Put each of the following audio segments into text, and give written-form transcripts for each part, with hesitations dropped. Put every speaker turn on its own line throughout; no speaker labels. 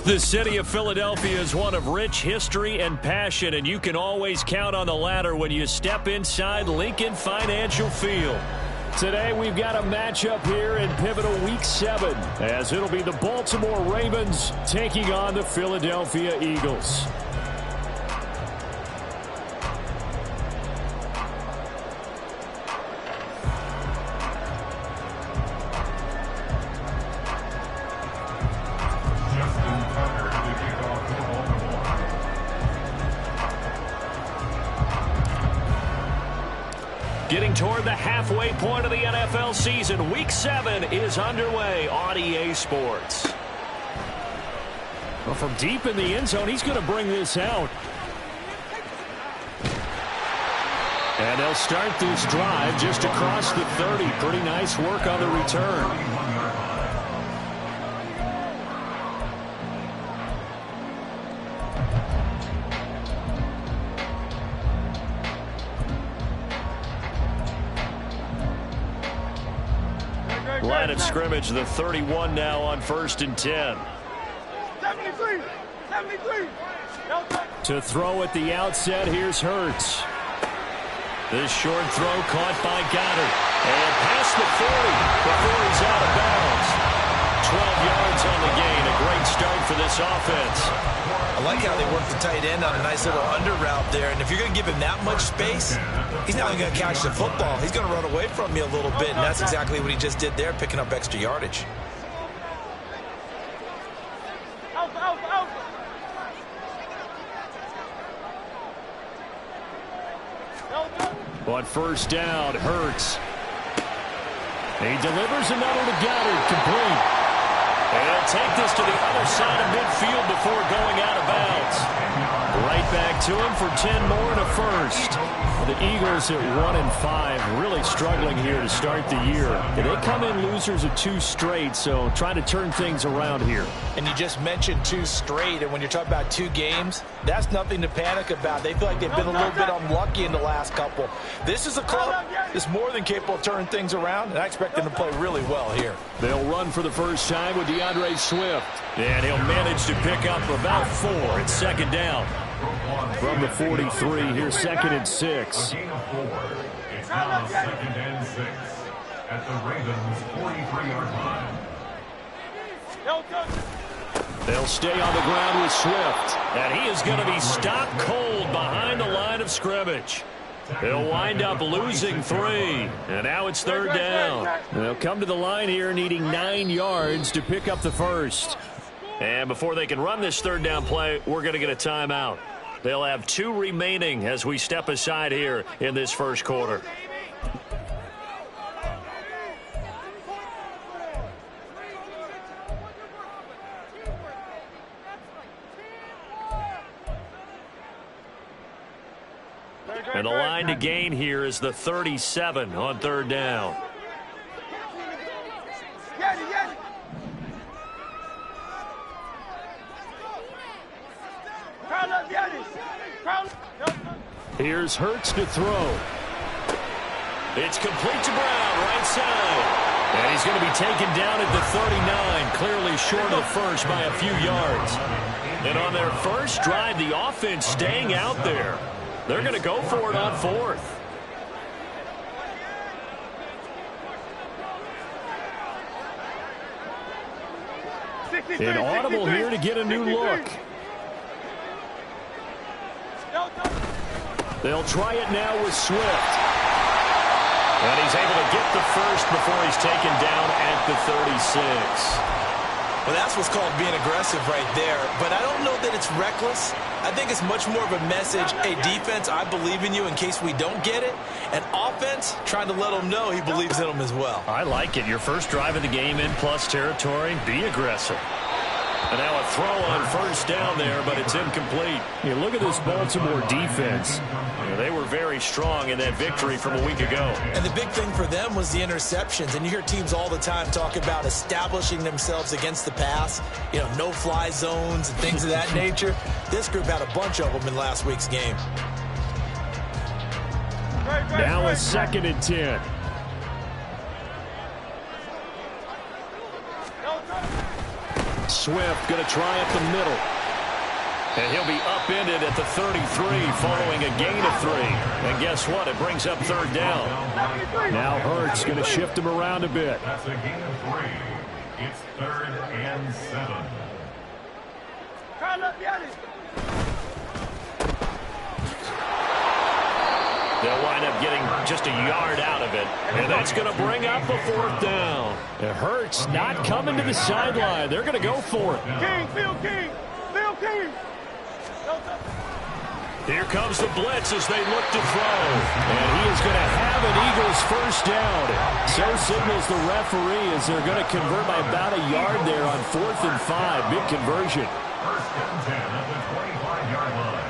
The city of Philadelphia is one of rich history and passion, and you can always count on the latter when you step inside Lincoln Financial Field. Today we've got a matchup here in pivotal Week 7, as it'll be the Baltimore Ravens taking on the Philadelphia Eagles. Getting toward the halfway point of the NFL season, Week 7 is underway on EA Sports. Well, from deep in the end zone, he's going to bring this out. And they'll start this drive just across the 30. Pretty nice work on the return. Line of scrimmage, the 31 now on 1st and 10.
73.
To throw at the outset, here's Hurts. This short throw caught by Goddard. And past the 40 before he's out of bounds. 12 yards on the gain. A great start for this offense.
I like how they work the tight end on a nice little under route there. And if you're going to give him that much space, he's not only going to catch the football, he's going to run away from you a little bit. And that's exactly what he just did there, picking up extra yardage.
On 1st down, Hurts. He delivers another to Goddard, complete. And he'll take this to the other side of midfield before going out of bounds. Right back to him for 10 more and a first. The Eagles at 1-5, really struggling here to start the year. They come in losers of 2 straight, so trying to turn things around here.
And you just mentioned 2 straight, and when you're talking about 2 games, that's nothing to panic about. They feel like they've been a little bit unlucky in the last couple. This is a club that's more than capable of turning things around, and I expect them to play really well here.
They'll run for the first time with DeAndre Swift. And he'll manage to pick up about 4 at 2nd down. From the 43, here's 2nd and 6.
It's now 2nd and 6 at the Ravens' 43-yard line.
They'll stay on the ground with Swift. And he is going to be stopped cold behind the line of scrimmage. They'll wind up losing 3. And now it's 3rd down. They'll come to the line here needing 9 yards to pick up the first. And before they can run this 3rd down play, we're going to get a timeout. They'll have 2 remaining as we step aside here in this first quarter. And the line to gain here is the 37 on 3rd down. Here's Hurts to throw. It's complete to Brown, right side. And he's going to be taken down at the 39, clearly short of the first by a few yards. And on their first drive, the offense staying out there. They're going to go for it on 4th. Inaudible here to get a new look. They'll try it now with Swift. And he's able to get the first before he's taken down at the 36.
Well, that's what's called being aggressive right there. But I don't know that it's reckless. I think it's much more of a message, hey, defense, I believe in you in case we don't get it. And offense, trying to let him know he believes in them as well.
I like it. Your first drive of the game in plus territory, be aggressive. And now a throw on 1st down there, but it's incomplete. You look at this Baltimore defense. They were very strong in that victory from a week ago.
And the big thing for them was the interceptions. And you hear teams all the time talk about establishing themselves against the pass. You know, no-fly zones and things of that nature. This group had a bunch of them in last week's game.
Now a 2nd and 10. Swift going to try up the middle. And he'll be upended at the 33 following a gain of 3. And guess what? It brings up third down. Now Hurts going to shift him around a bit.
That's a gain of 3. It's 3rd and 7.
They'll wind up getting just a yard out of it. And that's going to bring up a 4th down. It Hurts not coming to the sideline. They're going to go for it.
King.
Here comes the blitz as they look to throw. And he is going to have an Eagles first down. So signals the referee as they're going to convert by about a yard there on 4th and 5. Big conversion.
First and 10 at the 25-yard line.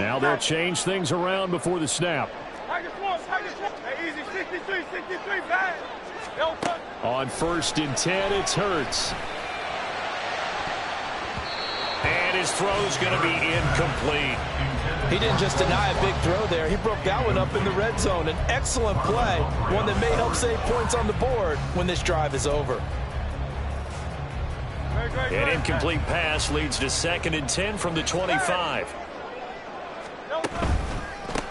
Now they'll change things around before the snap.
Easy, 63, bad.
On 1st and 10, it's Hurts. And his throw's going to be incomplete.
He didn't just deny a big throw there. He broke that one up in the red zone. An excellent play, one that may help save points on the board when this drive is over.
An incomplete pass leads to 2nd and 10 from the 25.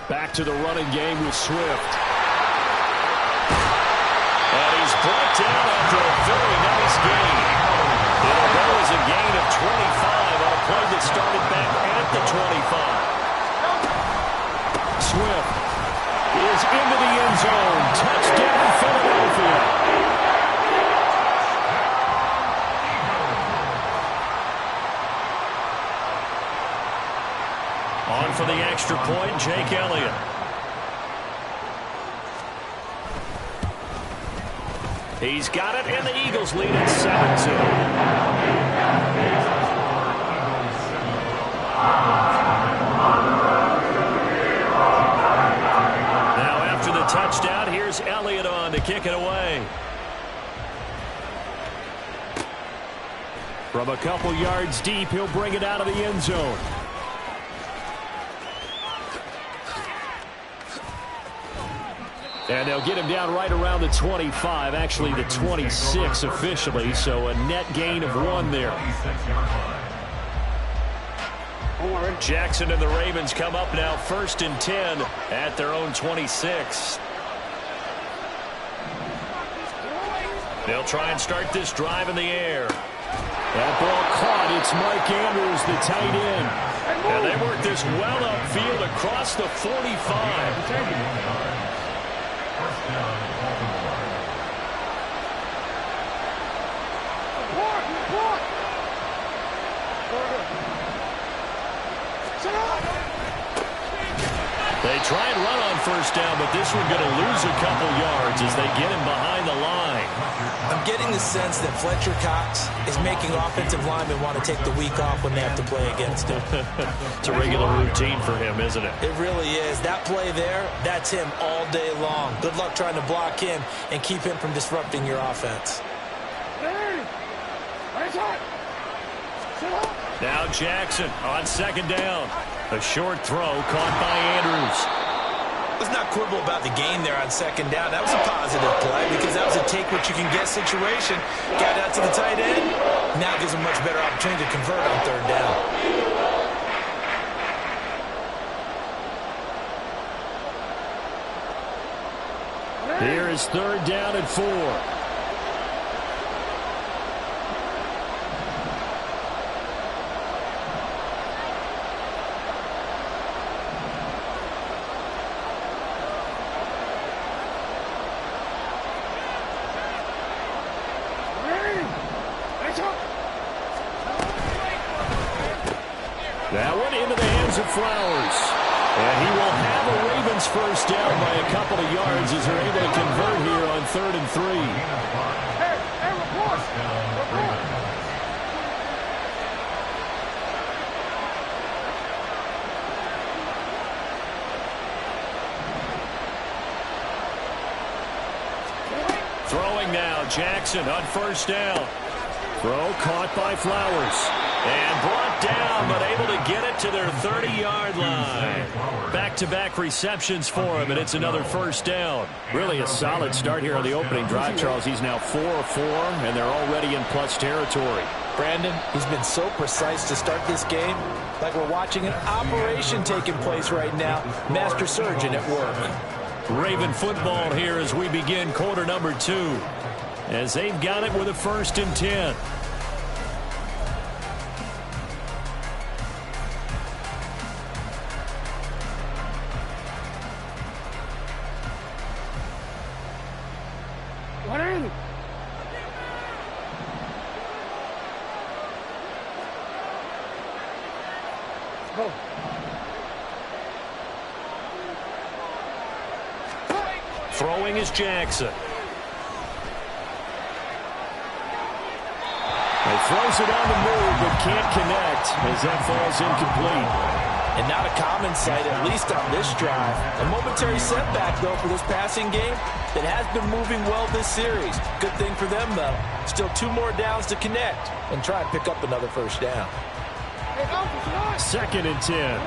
Back to the running game with Swift. And he's brought down after a very nice gain. It'll go as a gain of 25 on a play that started back at the 25. Swift is into the end zone. Touchdown, Philadelphia. On for the extra point, Jake Elliott. He's got it, and the Eagles lead at 7-2. Now after the touchdown, here's Elliott on to kick it away. From a couple yards deep, he'll bring it out of the end zone. And they'll get him down right around the 25, actually the 26 officially, so a net gain of 1 there. Jackson and the Ravens come up now 1st and 10 at their own 26. They'll try and start this drive in the air. That ball caught. It's Mike Andrews, the tight end. And they work this well upfield across the 45. They try and run on 1st down, but this one's going to lose a couple yards as they get him behind the line.
I'm getting the sense that Fletcher Cox is making offensive linemen want to take the week off when they have to play against him.
It's a regular routine for him, isn't it?
It really is. That play there, that's him all day long. Good luck trying to block him and keep him from disrupting your offense.
Now Jackson on 2nd down. A short throw caught by Andrews.
Let's not quibble about the gain there on 2nd down. That was a positive play because that was a take-what-you-can-get situation. Got out to the tight end. Now gives him much better opportunity to convert on 3rd down.
Here is 3rd down and 4. That one into the hands of Flowers. And he will have a Ravens first down by a couple of yards as they're able to convert here on 3rd and 3. Throwing now, Jackson on 1st down. Throw caught by Flowers. And brought down, but able to get it to their 30-yard line. Back-to-back receptions for him, and it's another first down. Really a solid start here on the opening drive, Charles. He's now 4 of 4, and they're already in plus territory.
Brandon, he's been so precise to start this game, like we're watching an operation taking place right now. Master surgeon at work.
Raven football here as we begin quarter number 2. As they've got it with a 1st and 10. Throwing is Jackson. He throws it on the move, but can't connect as that falls incomplete.
And not a common sight, at least on this drive. A momentary setback, though, for this passing game that has been moving well this series. Good thing for them, though. Still 2 more downs to connect and try and pick up another first down.
2nd and 10.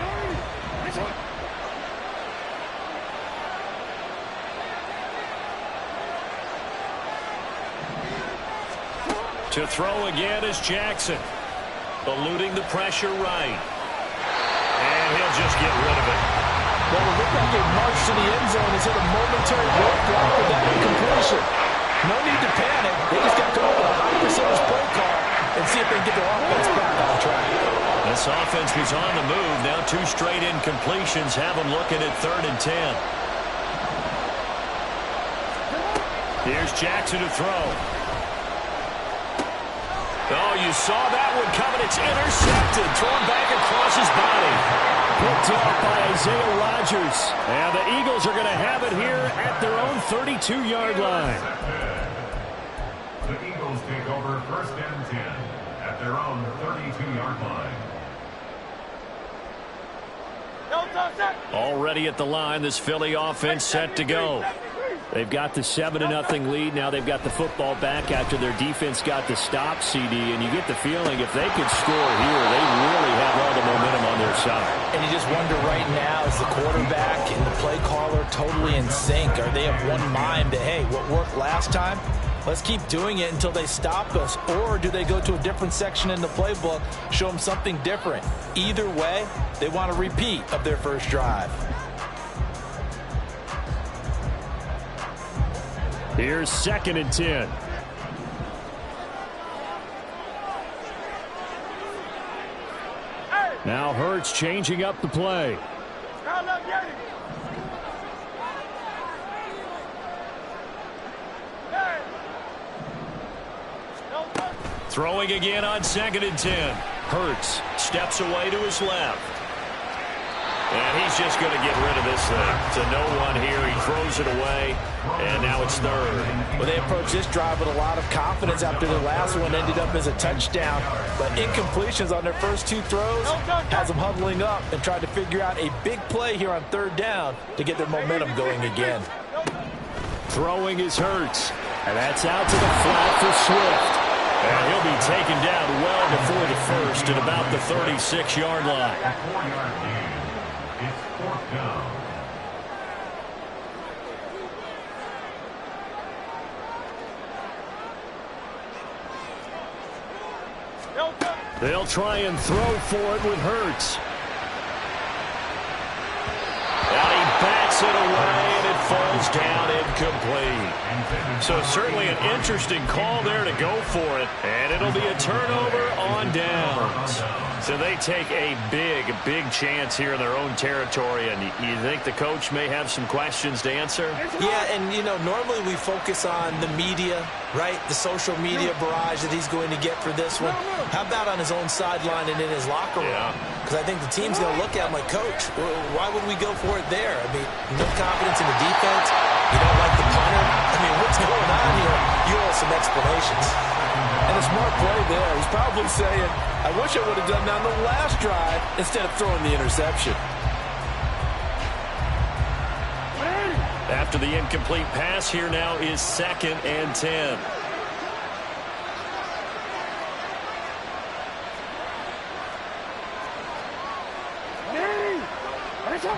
To throw again is Jackson. Eluding the pressure right. And he'll just get rid of it.
Well, it looked like a march to the end zone has hit a momentary roadblock with that incompletion. No need to panic. They just got to come up with a high percentage play call and see if they can get their offense back on track.
This offense was on the move. Now 2 straight incompletions have them looking at 3rd and 10. Here's Jackson to throw. Oh, you saw that one coming. It's intercepted. Thrown back across his body. Picked off by Isaiah Rodgers. And the Eagles are going to have it here at their own 32-yard line.
The Eagles take over 1st and 10 at their own 32-yard line.
Already at the line, this Philly offense set to go. They've got the 7-0 lead. Now they've got the football back after their defense got the stop, CD. And you get the feeling if they could score here, they really have all the momentum on their side.
And you just wonder right now, is the quarterback and the play caller totally in sync? Are they of one mind that, hey, what worked last time, let's keep doing it until they stop us? Or do they go to a different section in the playbook, show them something different? Either way, they want a repeat of their first drive.
Here's 2nd and 10. Now Hurts changing up the play. Throwing again on 2nd and 10. Hurts steps away to his left. And he's just going to get rid of this thing. To no one here. He throws it away. And now it's 3rd.
Well, they approached this drive with a lot of confidence after their last one ended up as a touchdown. But incompletions on their first 2 throws has them huddling up and trying to figure out a big play here on 3rd down to get their momentum going again.
Throwing is Hurts. And that's out to the flat for Swift. And he'll be taken down well before the first at about the 36-yard line.
It's 4th down.
They'll try and throw for it with Hurts. And he bats it away, and it falls down incomplete. So certainly an interesting call there to go for it. And it'll be a turnover on downs. So they take a big chance here in their own territory. And you think the coach may have some questions to answer?
Yeah, and, you know, normally we focus on the media, right? The social media barrage that he's going to get for this one. How about on his own sideline and in his locker room? Because I think the team's going to look at him like, Coach, why would we go for it there? I mean, no confidence in the defense. You don't like the punter. I mean, what's going on here? You owe some explanations. And a smart play there. He's probably saying, I wish I would have done that on the last drive instead of throwing the interception.
After the incomplete pass, here now is 2nd and 10. One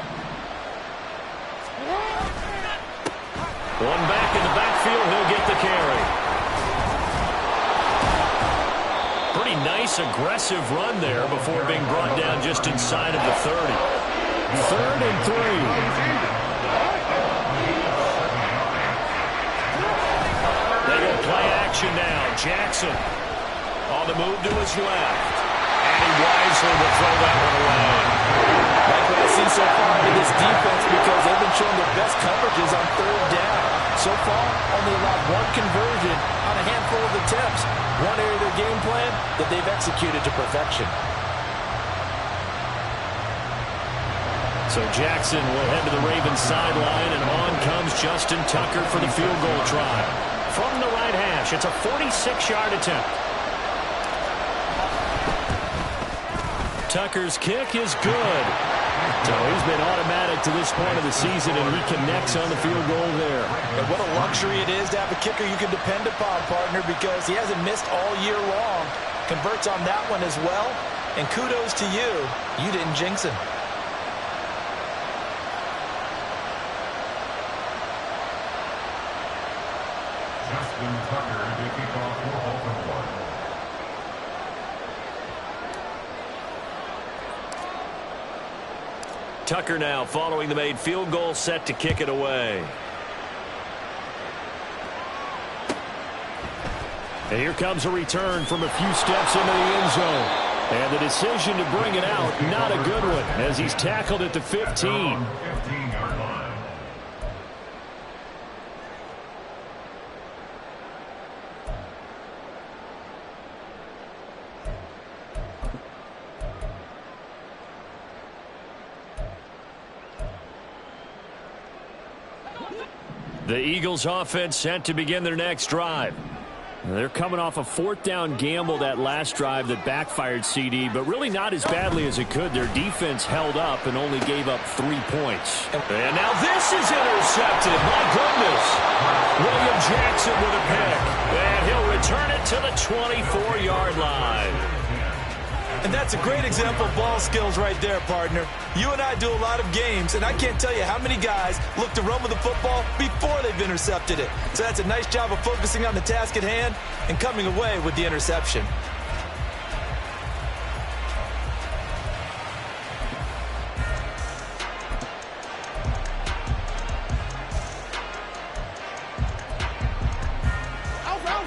back in the backfield, he'll get the carry. Pretty nice, aggressive run there before being brought down just inside of the 30. 3rd and 3. They go play action now. Jackson on the move to his left. And he wisely will throw that one away.
Like what I see so far in this defense, because they've been showing their best coverages on 3rd down. So far, only allowed 1 conversion on a handful of attempts. One area of their game plan that they've executed to perfection.
So Jackson will head to the Ravens sideline, and on comes Justin Tucker for the field goal try. From the right hash, it's a 46-yard attempt. Tucker's kick is good. So he's been automatic to this point of the season, and he connects on the field goal there.
And what a luxury it is to have a kicker you can depend upon, partner, because he hasn't missed all year long. Converts on that one as well. And kudos to you. You didn't jinx him.
Justin Tucker to kick off for Baltimore.
Tucker now following the made field goal, set to kick it away. And here comes a return from a few steps into the end zone. And the decision to bring it out, not a good one, as he's tackled at the 15.
15-yard line.
The Eagles offense set to begin their next drive. They're coming off a 4th down gamble that last drive that backfired CD, but really not as badly as it could. Their defense held up and only gave up 3 points. And now this is intercepted. My goodness. William Jackson with a pick. And he'll return it to the 24-yard line.
And that's a great example of ball skills right there, partner. You and I do a lot of games, and I can't tell you how many guys look to run with the football before they've intercepted it. So that's a nice job of focusing on the task at hand and coming away with the interception.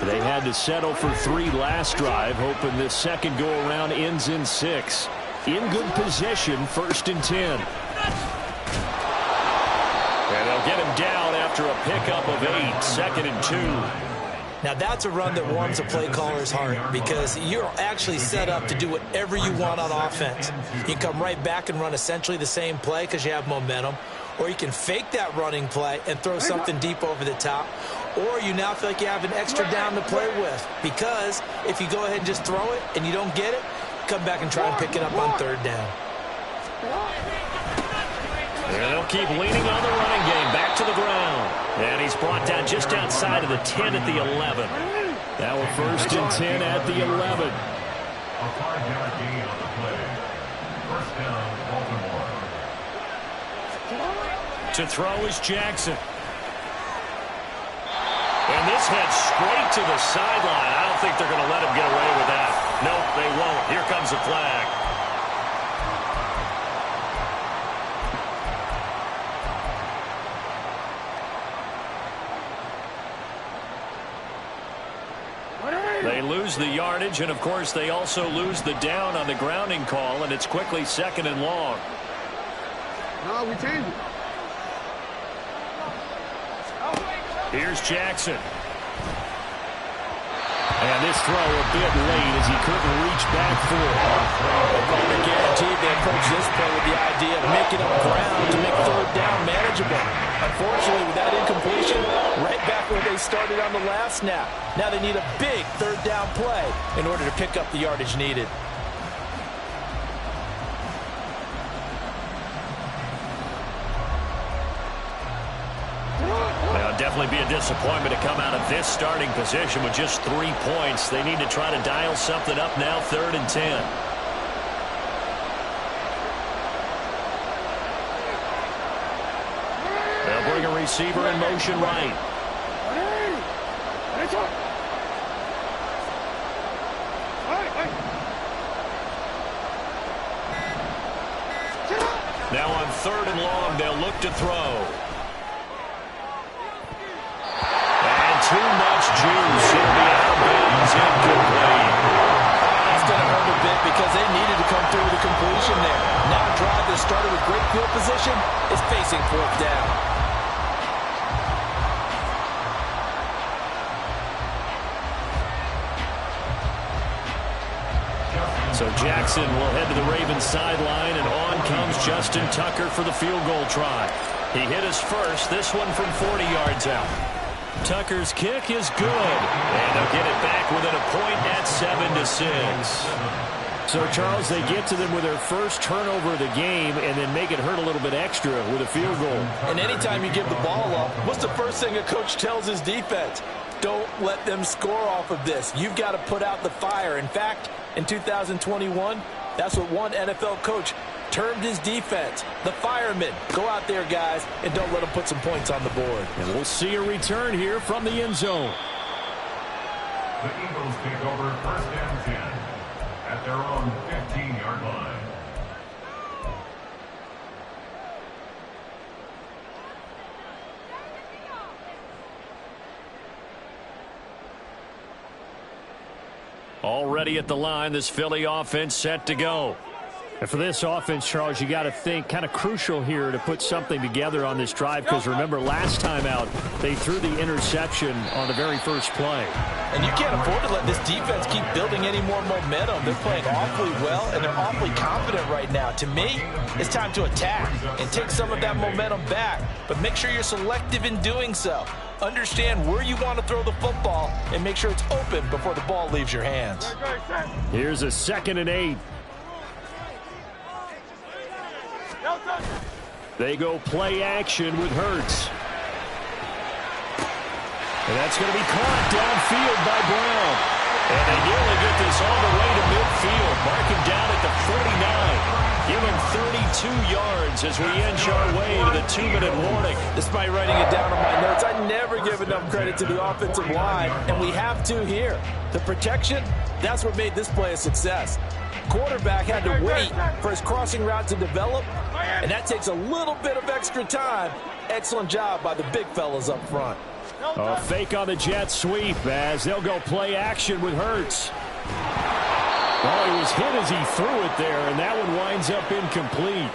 They had to settle for 3 last drive, hoping this second go-around ends in 6. In good position, 1st and 10. And they'll get him down after a pickup of 8, 2nd and 2.
Now that's a run that warms a play caller's heart, because you're actually set up to do whatever you want on offense. You can come right back and run essentially the same play because you have momentum, or you can fake that running play and throw something deep over the top, or you now feel like you have an extra down to play with, because if you go ahead and just throw it and you don't get it, come back and try and pick it up on 3rd down.
And they'll keep leaning on the running game, back to the ground. And he's brought down just outside of the 10 at the 11. Now a 1st and 10 at the 11.
A 5-yard gain on the play. 1st down, Baltimore.
To throw is Jackson. And this heads straight to the sideline. I don't think they're going to let him get away with that. Nope, they won't. Here comes the flag. They lose the yardage, and of course they also lose the down on the grounding call, and it's quickly 2nd and long.
No, we change it.
Here's Jackson. And this throw a bit late as he couldn't reach back for it.
Opponent guaranteed they approach this play with the idea of making up ground to make 3rd down manageable. Unfortunately, with that incompletion, right back where they started on the last snap. Now they need a big 3rd down play in order to pick up the yardage needed.
Definitely be a disappointment to come out of this starting position with just 3 points. They need to try to dial something up now, 3rd and 10. receiver in motion right. Now on 3rd and long, they'll look to throw. And too much juice. It'll be out of bounds, incomplete.
That's going to hurt a bit because they needed to come through with a completion there. Now a drive that started with great field position is facing 4th down.
So Jackson will head to the Ravens sideline, and on comes Justin Tucker for the field goal try. He hit his first, this one from 40 yards out. Tucker's kick is good, and they'll get it back within a point at 7-6. So, Charles, they get to them with their first turnover of the game and then make it hurt a little bit extra with a field goal.
And anytime you give the ball up, what's the first thing a coach tells his defense? Don't let them score off of this. You've got to put out the fire. In fact, in 2021, that's what one NFL coach termed his defense, the firemen. Go out there, guys, and don't let them put some points on the board.
And we'll see a return here from the end zone.
The Eagles take over 1st and 10 at their own 15-yard line.
Already at the line, this Philly offense set to go. And for this offense, Charles, you got to think kind of crucial here to put something together on this drive, because remember last time out they threw the interception on the very first play.
And you can't afford to let this defense keep building any more momentum. They're playing awfully well, and they're awfully confident right now. To me, it's time to attack and take some of that momentum back, but make sure you're selective in doing so. Understand where you want to throw the football and make sure it's open before the ball leaves your hands.
Here's a 2nd and 8. They go play action with Hurts. And that's going to be caught downfield by Brown. And they nearly get this all the way to midfield. Mark him down at the 49. Give him 32 yards as we inch our way to the 2-minute warning.
Despite writing it down on my notes, I never give enough credit to the offensive line, and we have to here. The protection, that's what made this play a success. Quarterback had to wait for his crossing route to develop, and that takes a little bit of extra time. Excellent job by the big fellas up front.
A fake on the jet sweep as they'll go play action with Hurts. Well, he was hit as he threw it there, and that one winds up incomplete.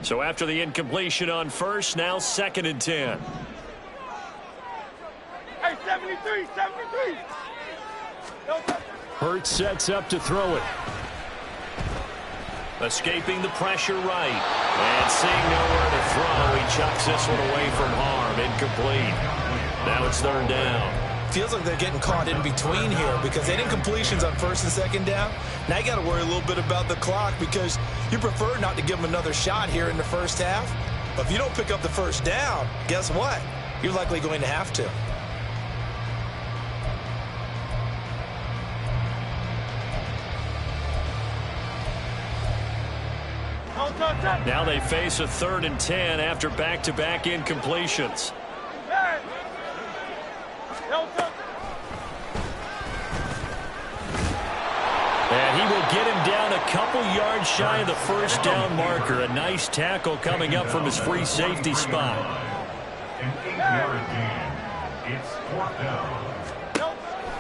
So after the incompletion on first, now 2nd and 10.
Hey, 73.
Hurts sets up to throw it. Escaping the pressure right. And seeing nowhere to throw, he chucks this one away from harm. Incomplete. Now it's 3rd down.
Feels like they're getting caught in between here because they didn't completions on 1st and 2nd down. Now you got to worry a little bit about the clock because you prefer not to give them another shot here in the first half. But if you don't pick up the 1st down, guess what? You're likely going to have to.
Now they face a 3rd and 10 after back-to-back incompletions. And he will get him down a couple yards shy of the 1st down marker. A nice tackle coming up from his free safety spot.
An 8-yard gain. It's 4th down.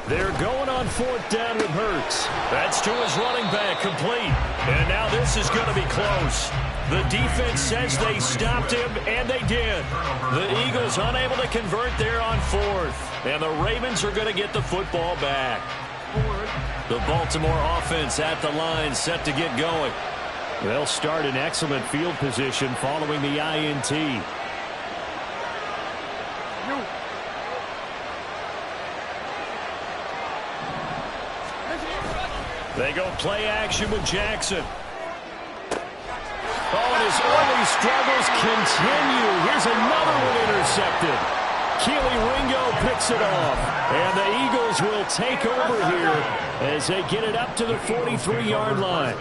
They're going on 4th down with Hurts. That's to his running back, complete. And now this is going to be close. The defense says they stopped him, and they did. The Eagles unable to convert there on 4th. And the Ravens are going to get the football back. The Baltimore offense at the line, set to get going. They'll start in excellent field position following the INT. They go play action with Jackson. Oh, and his early struggles continue. Here's another one intercepted. Keely Ringo picks it off. And the Eagles will take over here as they get it up to the 43-yard line.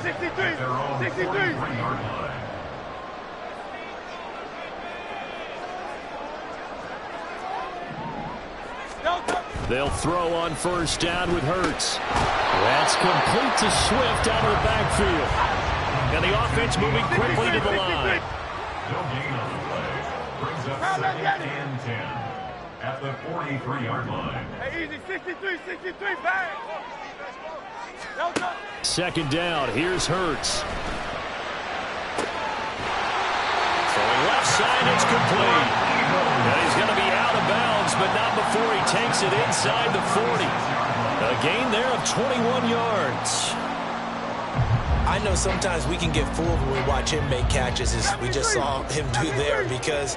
63.
They'll throw on first down with Hurts. That's complete to Swift out of the backfield. And the offense moving quickly to the line.
No gain on the play. Brings up 2nd and 10 at the 43-yard line.
Hey, easy. 63, bang.
2nd down. Here's Hurts. Throwing left side, it's complete. And he's going to be out of bounds, but not before he takes it inside the 40. A gain there of 21 yards.
I know sometimes we can get fooled when we watch him make catches, as we just saw him do there, because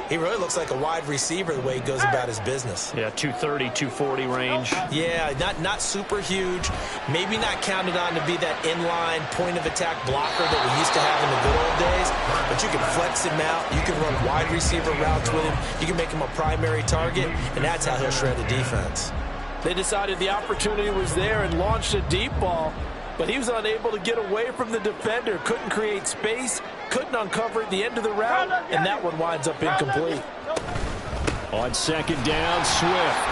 he really looks like a wide receiver the way he goes about his business.
Yeah, 230, 240 range.
Yeah, not super huge. Maybe not counted on to be that inline point-of-attack blocker that we used to have in the good old days, but you can flex him out. You can run wide receiver routes with him. You can make him a primary target, and that's how he'll shred the defense.
They decided the opportunity was there and launched a deep ball, but he was unable to get away from the defender. Couldn't create space, couldn't uncover the end of the route, and that one winds up incomplete.
On 2nd down, Swift.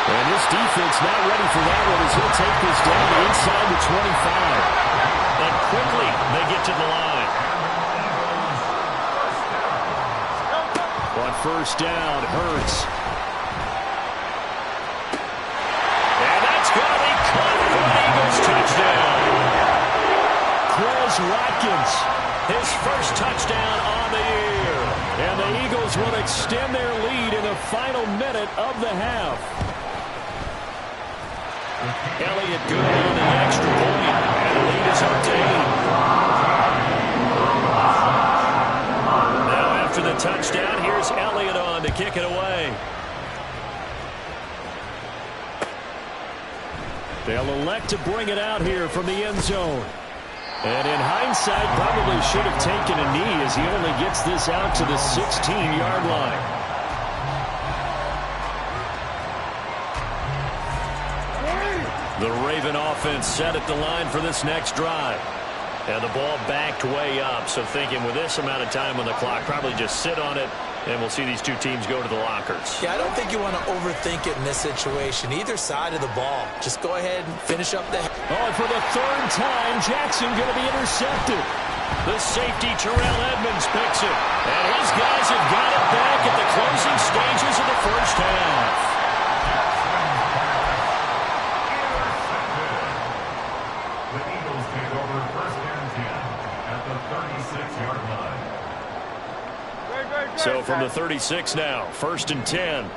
And this defense not ready for that one as he'll take this down inside the 25. And quickly they get to the line. On first down, Hurts. And that's going to be caught for an Eagles touchdown. Chris Watkins, his first touchdown on the year. And the Eagles will extend their lead in the final minute of the half. Elliott good on the extra point, and the lead is up to 8. Now after the touchdown, here's Elliott on to kick it away. They'll elect to bring it out here from the end zone. And in hindsight, probably should have taken a knee as he only gets this out to the 16-yard line. The Raven offense set at the line for this next drive. And the ball backed way up, so thinking with this amount of time on the clock, probably just sit on it, and we'll see these two teams go to the lockers.
Yeah, I don't think you want to overthink it in this situation. Either side of the ball. Just go ahead and finish up the...
Oh, and for the 3rd time, Jackson going to be intercepted. The safety, Terrell Edmonds, picks it. And his guys have got it back at the closing stages of the first half.
The Eagles take over 1st and 10 at the 36-yard line.
So from the 36 now, 1st and 10.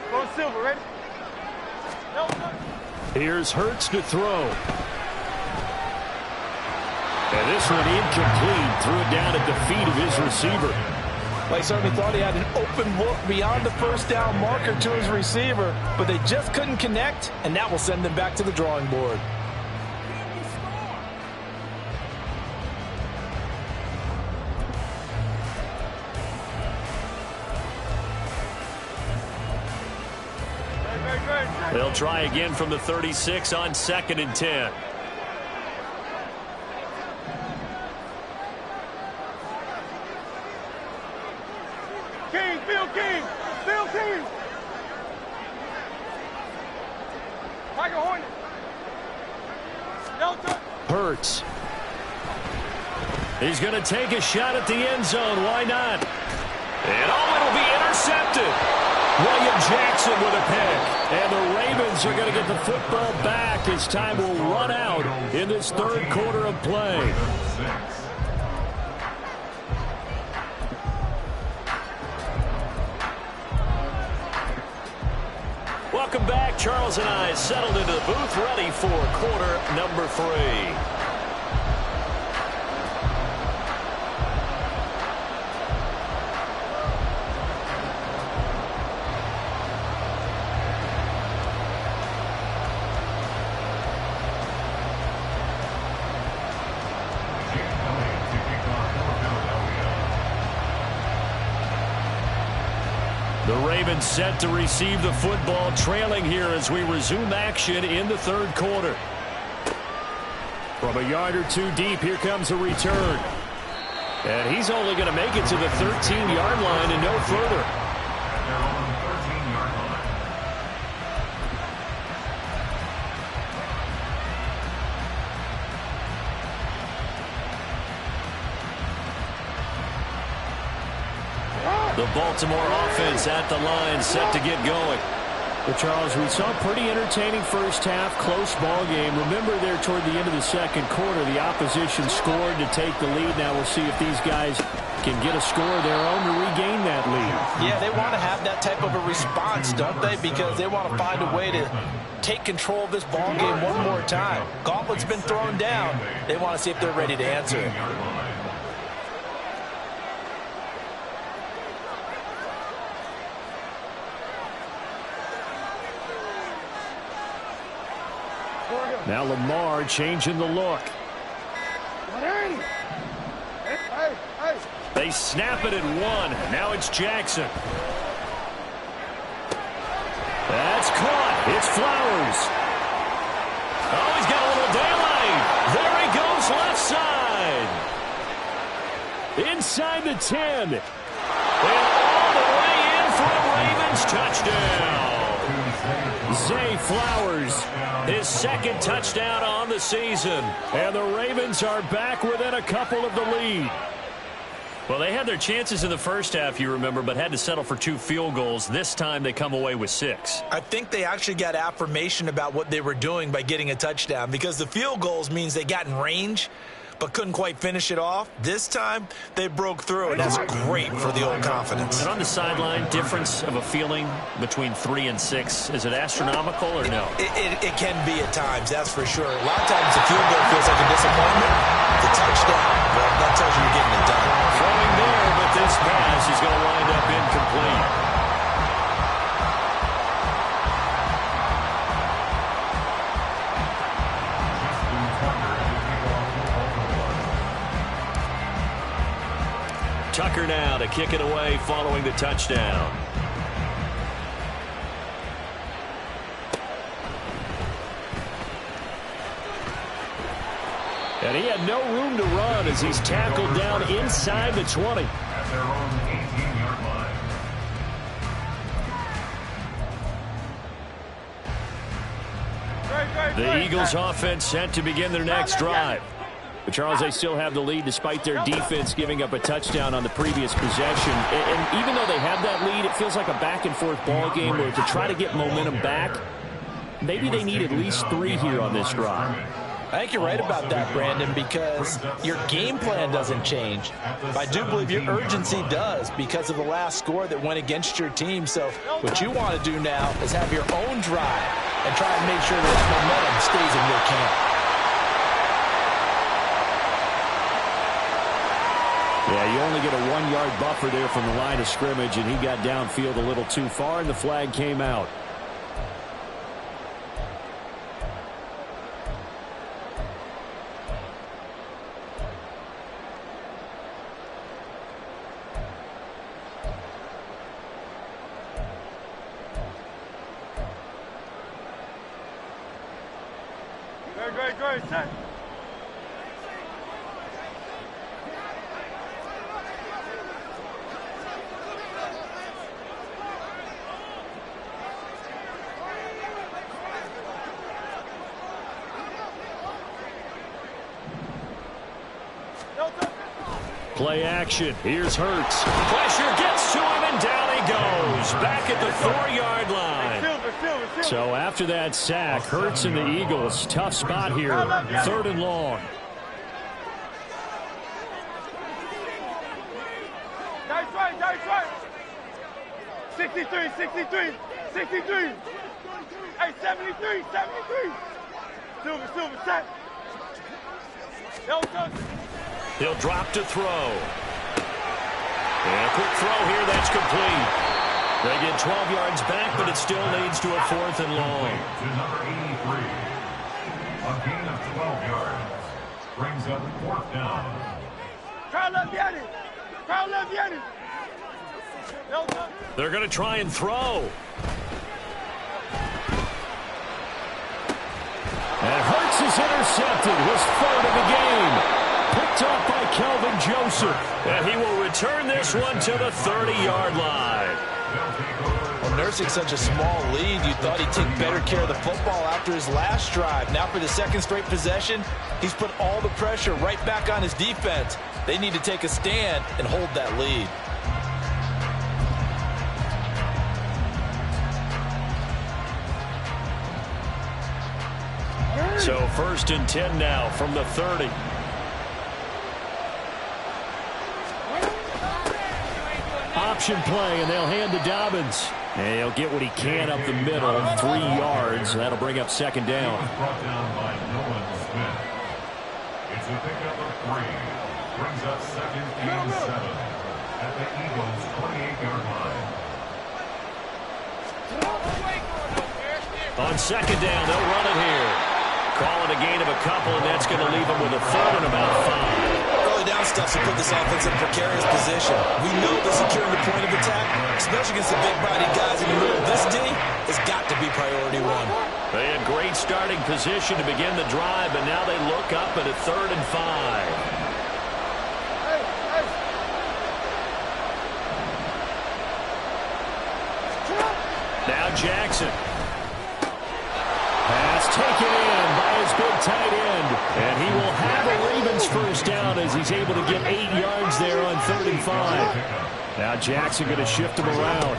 Go Silver, ready?
Here's Hurts to throw. And this one incomplete. Threw it down at the feet of his receiver.
They certainly thought he had an open look beyond the first down marker to his receiver, but they just couldn't connect, and that will send them back to the drawing board.
They'll try again from the 36 on 2nd and 10.
Phil King. Michael Hornet.
Hurts. He's going to take a shot at the end zone. Why not? And it'll be intercepted. William Jackson with a pick. And the Ravens are going to get the football back as time will run out in this 3rd quarter of play. Welcome back. Charles and I settled into the booth, ready for quarter number 3. Ravens set to receive the football, trailing here as we resume action in the third quarter. From a yard or two deep, here comes a return. And he's only going to make it to the 13-yard line and no further. The Baltimore offense at the line, set to get going. Well, Charles, we saw a pretty entertaining first half, close ball game. Remember there toward the end of the second quarter, the opposition scored to take the lead. Now we'll see if these guys can get a score of their own to regain that lead.
Yeah, they want to have that type of a response, don't they? Because they want to find a way to take control of this ball game one more time. Gauntlet's been thrown down. They want to see if they're ready to answer it.
Now Lamar changing the look. They snap it at one. Now it's Jackson. That's caught. It's Flowers. Oh, he's got a little daylight. There he goes left side. Inside the 10. And all the way in for a Ravens touchdown. Zay Flowers, his second touchdown on the season. And the Ravens are back within a couple of the lead. Well, they had their chances in the first half, you remember, but had to settle for 2 field goals. This time they come away with 6.
I think they actually got affirmation about what they were doing by getting a touchdown, because the field goals means they got in range but couldn't quite finish it off. This time, they broke through, and that's great for the old confidence.
And on the sideline, difference of a feeling between 3 and 6, is it astronomical or no?
It can be at times, that's for sure. A lot of times the field goal feels like a disappointment. The touchdown, well, that tells you you're getting it done.
Throwing there, but this pass is going to wind up incomplete. Tucker now to kick it away following the touchdown. And he had no room to run as he's tackled down inside the 20.
At their own 18-yard line.
The Eagles offense set to begin their next drive. But Charles, they still have the lead despite their defense giving up a touchdown on the previous possession. And even though they have that lead, it feels like a back-and-forth ball game where to try to get momentum back, maybe they need at least 3 here on this drive.
I think you're right about that, Brandon, because your game plan doesn't change. But I do believe your urgency does because of the last score that went against your team. So what you want to do now is have your own drive and try and make sure that momentum stays in your camp.
Yeah, you only get a 1-yard buffer there from the line of scrimmage, and he got downfield a little too far, and the flag came out.
Great, set.
Play action. Here's Hurts. Pressure gets to him, and down he goes. Back at the 4-yard line. So after that sack, Hurts and the Eagles, tough spot here. 3rd and long.
That's right. 63. Hey, 73. Silver, set.
He'll drop to throw. And a quick throw here, that's complete. They get 12 yards back, but it still leads to a 4th and long.
To number 83. A gain of 12 yards. Brings up 4th down.
Crowd left, get it.
They're going to try and throw. And Hurts is intercepted. His third of the game. Picked up by Kelvin Joseph. And he will return this one to the 30-yard line.
Well, nursing such a small lead, you thought he'd take better care of the football after his last drive. Now for the second straight possession, he's put all the pressure right back on his defense. They need to take a stand and hold that lead.
So 1st and 10 now from the 30. Option play, and they'll hand to Dobbins. And he'll get what he can up the middle, 3 yards. That'll bring up 2nd down.
Brought down by Nolan Smith. It's a pickup of 3. Brings up 2nd and 7 at the Eagles' 28-yard line.
On 2nd down, they'll run it here. Call it a gain of a couple, and that's going to leave them with a 3rd and about 5.
Early down stuff to put this offense in a precarious position. We know that securing the point of attack, especially against the big-bodied guys in the middle of this D, has got to be priority 1.
They had great starting position to begin the drive, but now they look up at a 3rd and 5. Now Jackson. Pass taken in by his big tight end. And he will have a Ravens first down as he's able to get 8 yards there on 3rd and 5. Now Jackson going to shift him around.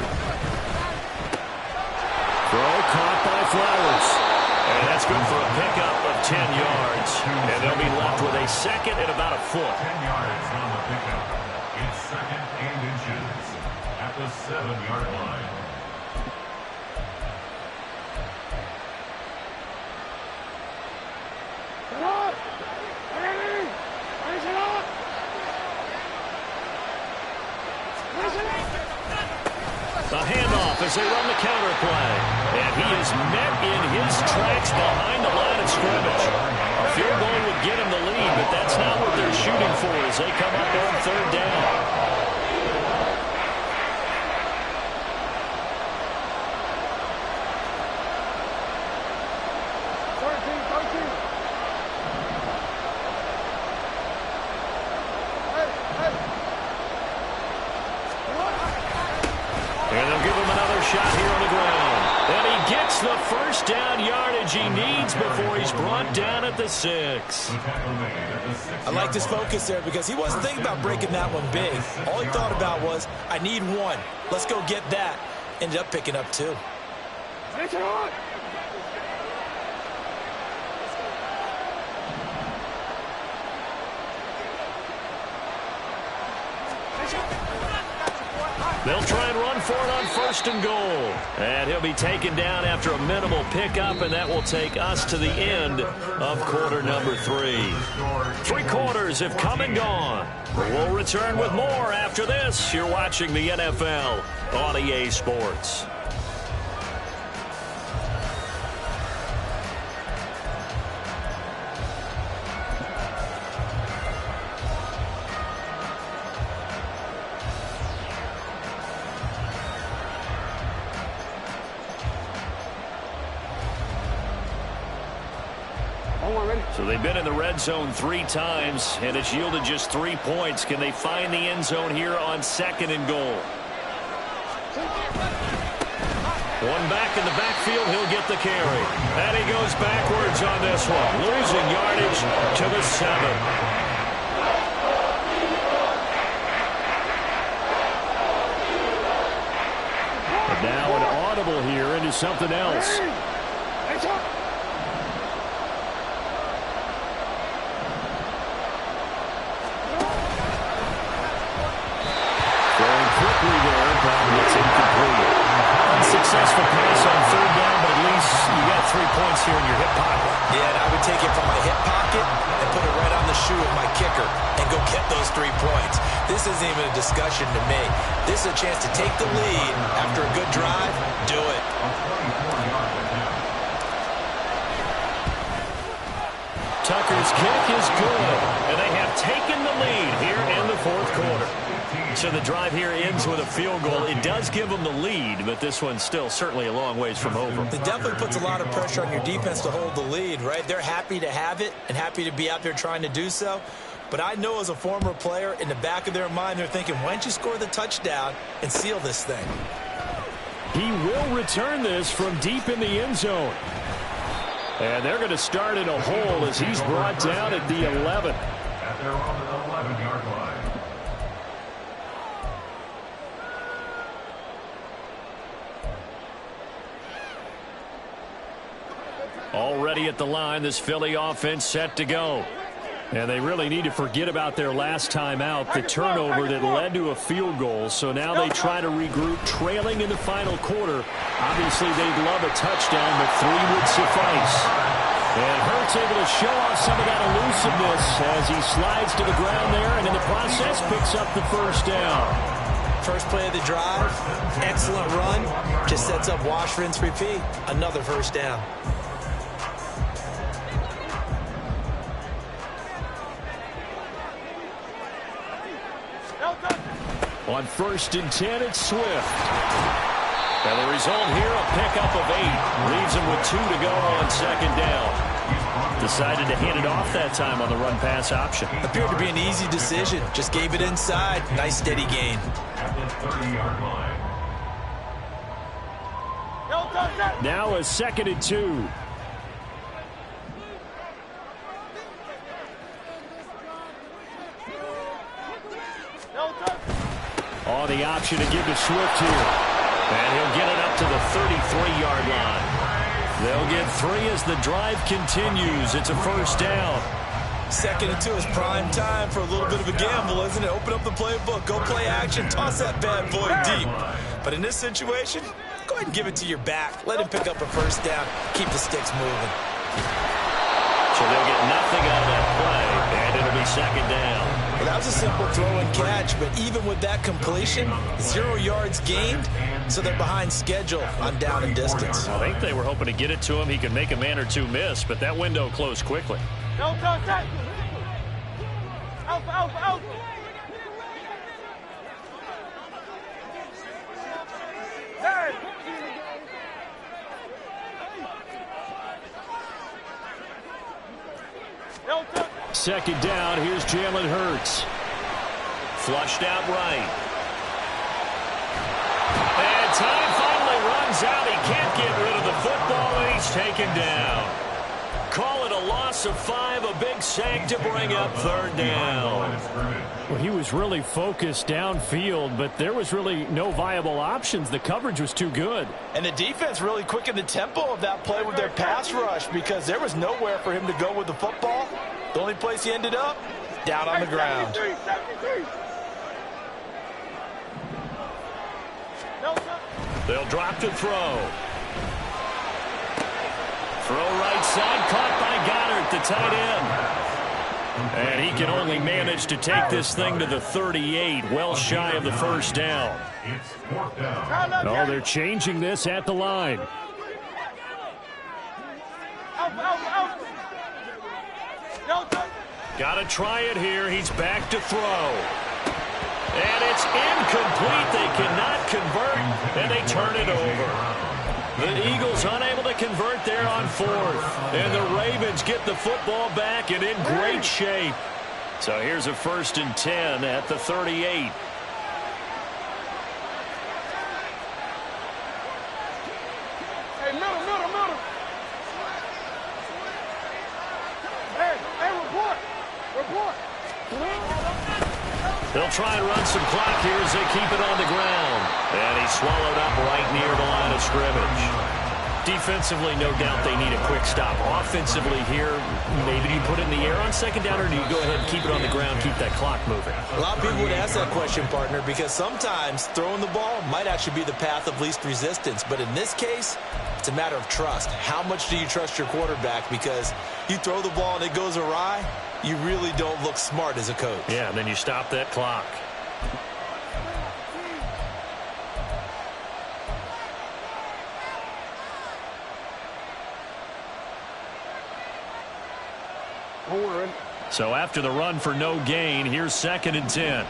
Throw caught by Flowers. And that's good for a pickup of 10 yards. And they'll be left with a 2nd and about a foot.
10 yards on the pickup. It's 2nd and inches at the 7-yard line.
The handoff as they run the counter play. And he is met in his tracks behind the line of scrimmage. A field goal would get him the lead, but that's not what they're shooting for as they come up on 3rd down. Shot here on the ground. And he gets the first down yardage he needs before he's brought down at the 6.
I like his focus there because he wasn't thinking about breaking that one big. All he thought about was, I need 1. Let's go get that. Ended up picking up 2.
They'll try and run for it on 1st and goal. And he'll be taken down after a minimal pickup, and that will take us to the end of quarter number 3. 3 quarters have come and gone. We'll return with more after this. You're watching the NFL on EA Sports. So they've been in the red zone 3 times, and it's yielded just 3 points. Can they find the end zone here on 2nd and goal? One back in the backfield, he'll get the carry. And he goes backwards on this one, losing yardage to the 7. And now an audible here into something else. It's incomplete. Unsuccessful pass on 3rd down, but at least you got 3 points here in your hip pocket.
Yeah, and I would take it from my hip pocket and put it right on the shoe of my kicker and go get those 3 points. This isn't even a discussion to me. This is a chance to take the lead after a good drive. Do it. Tucker's
kick is good, and they have taken the lead here in the 4th quarter. So the drive here ends with a field goal. It does give them the lead, but this one's still certainly a long ways from over.
It definitely puts a lot of pressure on your defense to hold the lead, right? They're happy to have it and happy to be out there trying to do so. But I know as a former player, in the back of their mind, they're thinking, why don't you score the touchdown and seal this thing?
He will return this from deep in the end zone. And they're going to start in a hole as he's brought down at the 11.
At their own 11-yard line.
Already at the line, this Philly offense set to go. And they really need to forget about their last time out, the turnover that led to a field goal. So now they try to regroup, trailing in the final quarter. Obviously, they'd love a touchdown, but 3 would suffice. And Hurts able to show off some of that elusiveness as he slides to the ground there, and in the process picks up the first down.
First play of the drive, excellent run, just sets up wash, rinse, repeat. Another first down.
On 1st and 10, it's Swift. And the result here, a pickup of 8. Leaves him with 2 to go on 2nd down. Decided to hand it off that time on the run-pass option.
Appeared to be an easy decision. Just gave it inside. Nice, steady gain.
At the 30-yard line.
Now a 2nd and 2. On the option to give to Swift here. And he'll get it up to the 33-yard line. They'll get 3 as the drive continues. It's a first down.
2nd and 2 is prime time for a little bit of a gamble, isn't it? Open up the playbook, go play action, toss that bad boy deep. But in this situation, go ahead and give it to your back. Let him pick up a first down. Keep the sticks moving.
So they'll get nothing out of that play, and it'll be 2nd down.
Well, that was a simple throw and catch, but even with that completion, 0 yards gained, so they're behind schedule on down and distance.
I think they were hoping to get it to him. He could make a man or two miss, but that window closed quickly.
Alpha. Hey!
2nd down, here's Jalen Hurts. Flushed out right. And time finally runs out. He can't get rid of the football, and he's taken down. Call it a loss of 5, a big sack to bring up 3rd down. Well, he was really focused downfield, but there was really no viable options. The coverage was too good.
And the defense really quickened the tempo of that play with their pass rush because there was nowhere for him to go with the football. The only place he ended up, down on the ground.
73.
They'll drop to throw. Throw right side, caught by Goddard, the tight end. And he can only manage to take this thing to the 38, well shy of the first down.
It's 4th down.
Oh, they're changing this at the line. Got to try it here. He's back to throw. And it's incomplete. They cannot convert, and they turn it over. The Eagles unable to convert there on 4th. And the Ravens get the football back and in great shape. So here's a 1st and 10 at the 38.
Hey, middle. Hey, report.
They'll try and run some clock here as they keep it on the ground. And he's swallowed up right near the line of scrimmage. Defensively, no doubt they need a quick stop. Offensively here, maybe do you put it in the air on 2nd down, or do you go ahead and keep it on the ground, keep that clock moving?
A lot of people would ask that question, partner, because sometimes throwing the ball might actually be the path of least resistance. But in this case, it's a matter of trust. How much do you trust your quarterback? Because you throw the ball and it goes awry, you really don't look smart as a coach.
Yeah, and then you stop that clock. So after the run for no gain, here's 2nd and 10.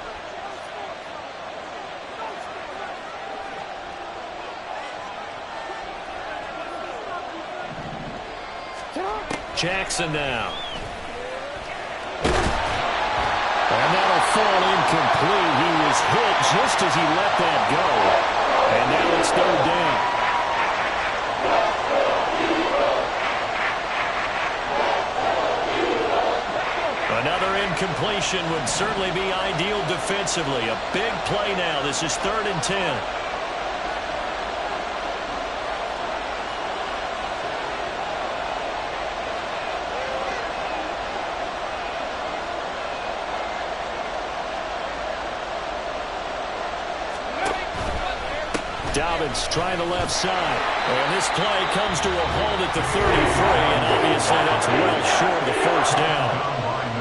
Jackson now. And that'll fall incomplete. He was hit just as he let that go. And now it's third down. Another incompletion would certainly be ideal defensively. A big play now. This is 3rd and 10. Dobbins trying the left side. And this play comes to a halt at the 33, and obviously that's well short of the first down.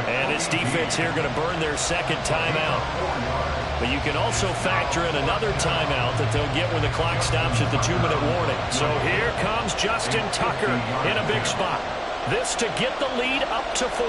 And this defense here going to burn their second timeout. But you can also factor in another timeout that they'll get when the clock stops at the 2-minute warning. So here comes Justin Tucker in a big spot. This to get the lead up to 4.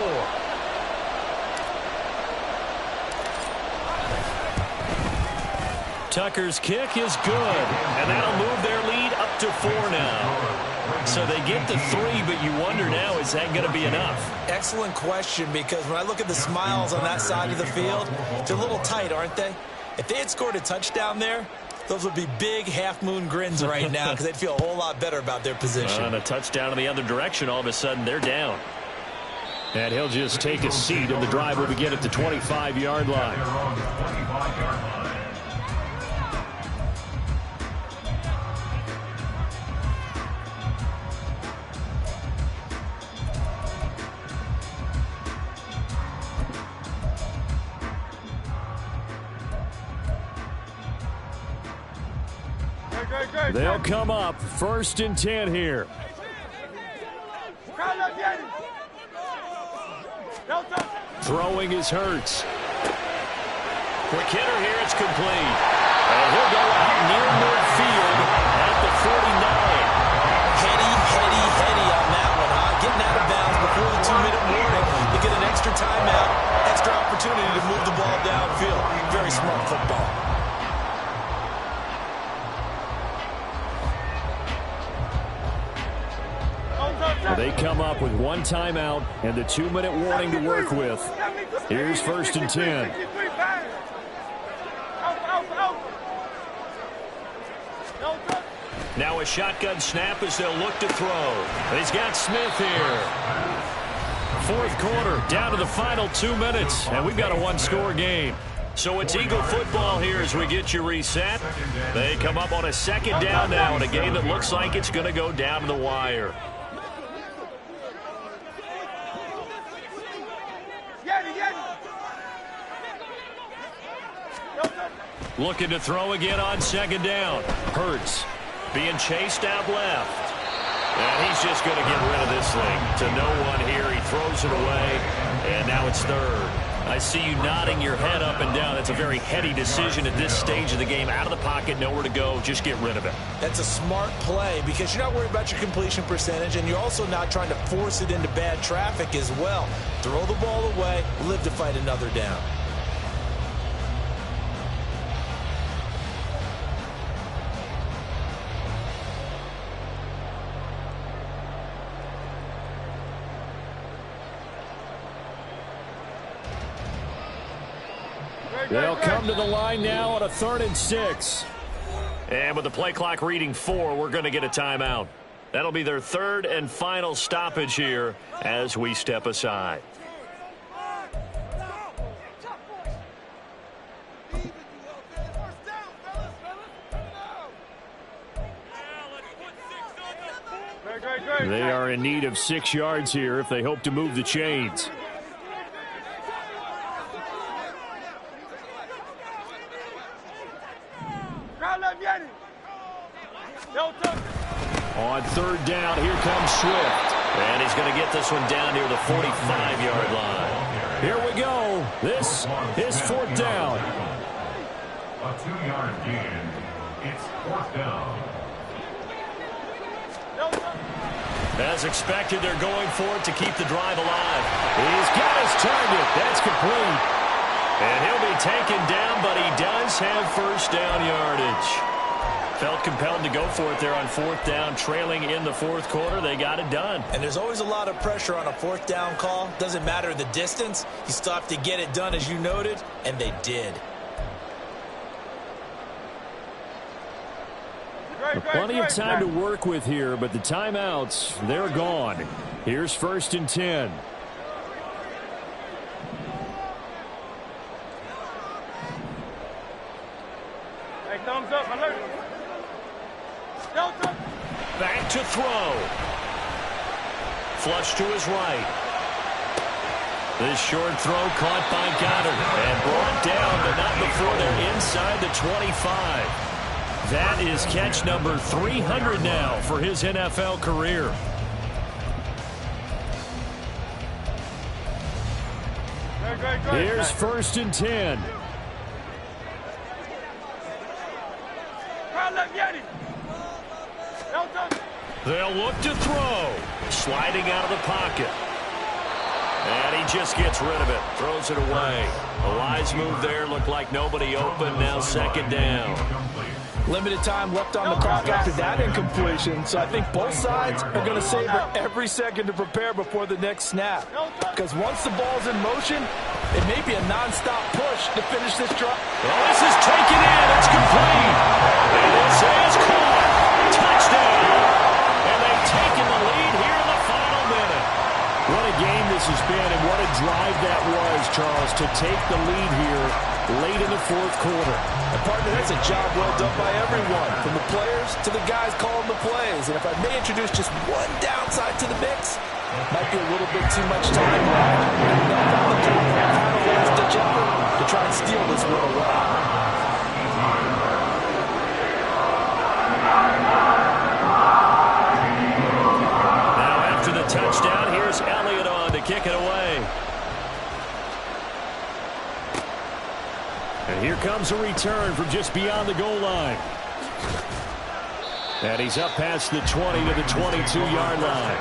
Tucker's kick is good, and that'll move their lead up to 4 now. So they get the 3, but you wonder now, is that going to be enough?
Excellent question, because when I look at the smiles on that side of the field, they're a little tight, aren't they? If they had scored a touchdown there, those would be big half-moon grins right now because they'd feel a whole lot better about their position.
And a touchdown in the other direction, all of a sudden they're down. And he'll just take a seat, and the drive will begin at the 25-yard line. They'll come up 1st and 10 here. Throwing is Hurts. Quick hitter here, it's complete. And he'll go out near midfield at the 49.
Heady on that one, huh? Getting out of bounds before the 2-minute warning to get an extra timeout, extra opportunity to move the ball downfield. Very smart football.
They come up with 1 timeout and the 2-minute warning to work with. Here's 1st and 10. Now a shotgun snap as they'll look to throw. He's got Smith here. 4th quarter, down to the final 2 minutes, and we've got a 1-score game. So it's Eagle football here as we get you reset. They come up on a 2nd down now in a game that looks like it's going to go down to the wire. Looking to throw again on 2nd down. Hurts being chased out left. And he's just going to get rid of this thing to no one here. He throws it away, and now it's 3rd. I see you nodding your head up and down. That's a very heady decision at this stage of the game. Out of the pocket, nowhere to go. Just get rid of it.
That's a smart play because you're not worried about your completion percentage, and you're also not trying to force it into bad traffic as well. Throw the ball away, live to fight another down.
They'll come to the line now on a 3rd and 6. And with the play clock reading 4, we're going to get a timeout. That'll be their 3rd and final stoppage here as we step aside. They are in need of 6 yards here if they hope to move the chains. On 3rd down, here comes Swift. And he's going to get this one down near the 45-yard line. Here we go. This is 4th down.
A 2-yard gain. It's 4th down.
As expected, they're going for it to keep the drive alive. He's got his target. That's complete. And he'll be taken down, but he does have 1st down yardage. Felt compelled to go for it there on fourth down, trailing in the fourth quarter. They got it done.
And there's always a lot of pressure on a fourth down call. Doesn't matter the distance. You still have to get it done, as you noted, and they did.
Plenty of time to work with here, but the timeouts, they're gone. Here's 1st and 10.
Hey, thumbs up, alert. Delta.
Back to throw. Flush to his right. This short throw caught by Goddard and brought down, but not before they're inside the 25. That is catch number 300 now for his NFL career. Here's 1st and 10. They'll look to throw. Sliding out of the pocket. And he just gets rid of it. Throws it away. A wise move there. Looked like nobody open. Now 2nd down.
Limited time left on the clock after that incompletion, so I think both sides are going to savor every second to prepare before the next snap. Because once the ball's in motion, it may be a non-stop push to finish this drive.
Well, this is taken in. It's complete. And this is caught. Touchdown. And they've taken the lead here in the final minute. What a game this has been, and what a drive that was, Charles, to take the lead here late in the fourth quarter.
And partner, that's a job well done by everyone, from the players to the guys calling the plays. And if I may introduce just one downside to the mix, might be a little bit too much time left. Enough on the clock, final last-ditch effort to try and steal this one away.
Now after the touchdown, here's Elliott on to kick it away. And here comes a return from just beyond the goal line. And he's up past the 20 to the 22-yard line.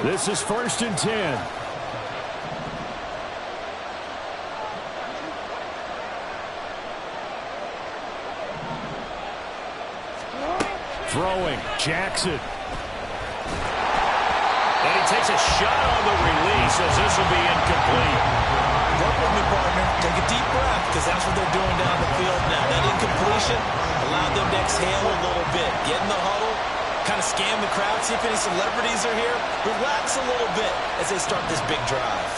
This is 1st and 10. Throwing, Jackson. And he takes a shot on the release as this will be incomplete.
Work with me, partner. Take a deep breath, because that's what they're doing down the field now. That incompletion allowed them to exhale a little bit. Get in the huddle. Kind of scan the crowd, see if any celebrities are here. Relax a little bit as they start this big drive.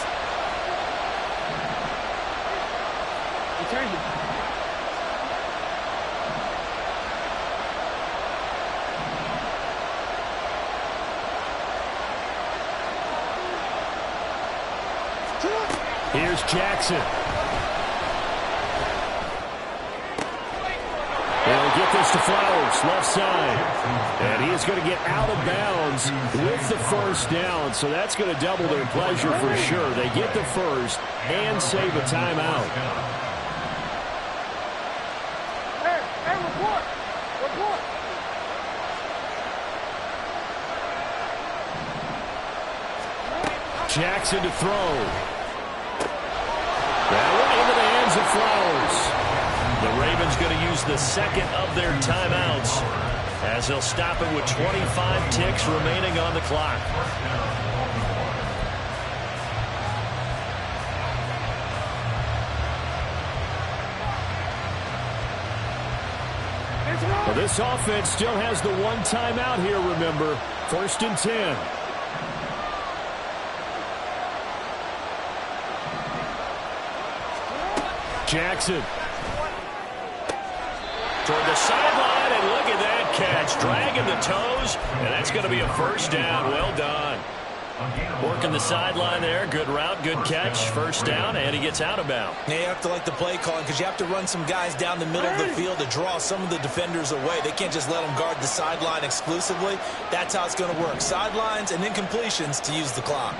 Here's Jackson. They'll get this to Flowers, left side. And he is going to get out of bounds with the first down, so that's going to double their pleasure for sure. They get the first and save a timeout.
Hey, report! Report!
Jackson to throw. That one into the hands of Flowers. The Ravens going to use the second of their timeouts as they'll stop it with 25 ticks remaining on the clock. Well, this offense still has the one timeout here, remember. 1st and 10. Jackson. Toward the sideline, and look at that catch. Dragging the toes, and that's going to be a first down. Well done. Working the sideline there. Good route, good catch. First down, and he gets out of bounds.
Yeah, you have to like the play calling because you have to run some guys down the middle of the field to draw some of the defenders away. They can't just let them guard the sideline exclusively. That's how it's going to work. Sidelines and incompletions to use the clock.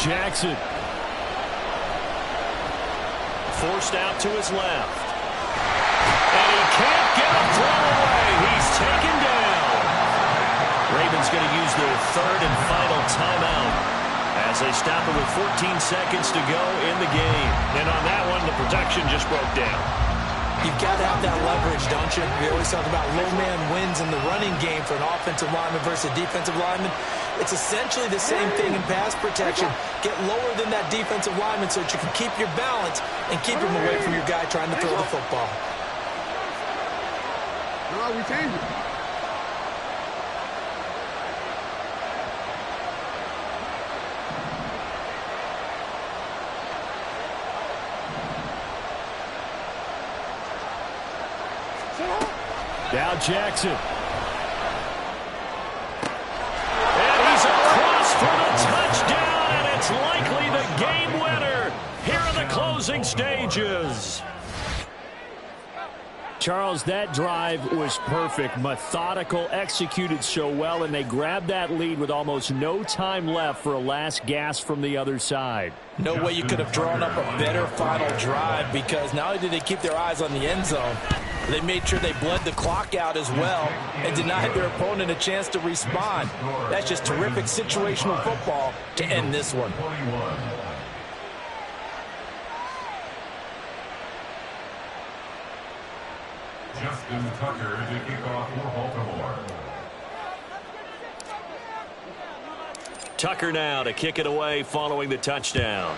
Jackson. Forced out to his left. And he can't get a throw away. He's taken down. Ravens going to use their third and final timeout as they stop it with 14 seconds to go in the game. And on that one, the protection just broke down.
You've got to have that leverage, don't you? We always talk about low man wins in the running game for an offensive lineman versus a defensive lineman. It's essentially the same thing in pass protection. Get lower than that defensive lineman so that you can keep your balance and keep him away from your guy trying to throw the football.
No, we changed it.
Now Jackson. And he's across for the touchdown, and it's likely the game winner here in the closing stages. Charles, that drive was perfect, methodical, executed so well, and they grabbed that lead with almost no time left for a last gasp from the other side.
No way you could have drawn up a better final drive because not only did they keep their eyes on the end zone, they made sure they bled the clock out as well and denied their opponent a chance to respond. That's just terrific situational football to end this one.
Justin Tucker to kick off for Baltimore.
Tucker now to kick it away following the touchdown.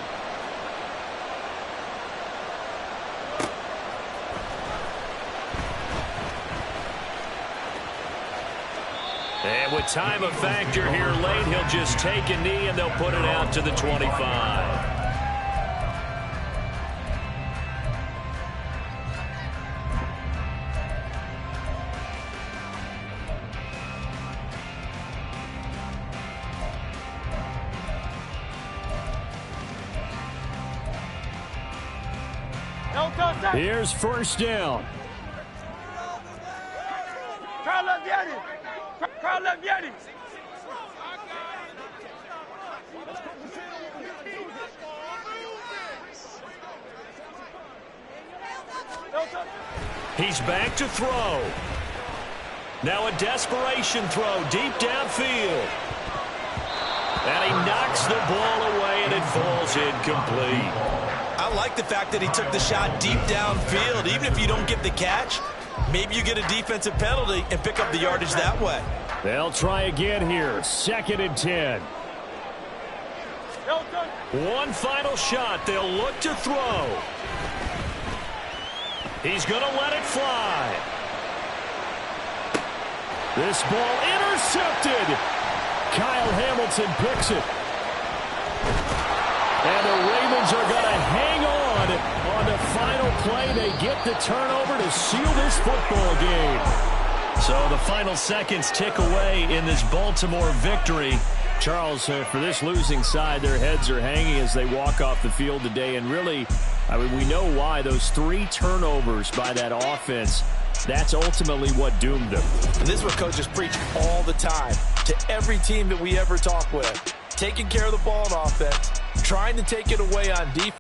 And with time a factor here late, he'll just take a knee and they'll put it out to the 25. Here's first down.
Carl up Yeti. Carl up Yeti.
He's back to throw. Now a desperation throw deep downfield. And he knocks the ball away and it falls incomplete.
I like the fact that he took the shot deep downfield. Even if you don't get the catch, maybe you get a defensive penalty and pick up the yardage that way.
They'll try again here. 2nd and 10. One final shot. They'll look to throw. He's going to let it fly. This ball intercepted. Kyle Hamilton picks it. And the Ravens are going to hang on the final play. They get the turnover to seal this football game. So the final seconds tick away in this Baltimore victory. Charles, for this losing side, their heads are hanging as they walk off the field today. And really, I mean, we know why. Those 3 turnovers by that offense, that's ultimately what doomed them.
And this is what coaches preach all the time to every team that we ever talk with. Taking care of the ball on offense, trying to take it away on defense.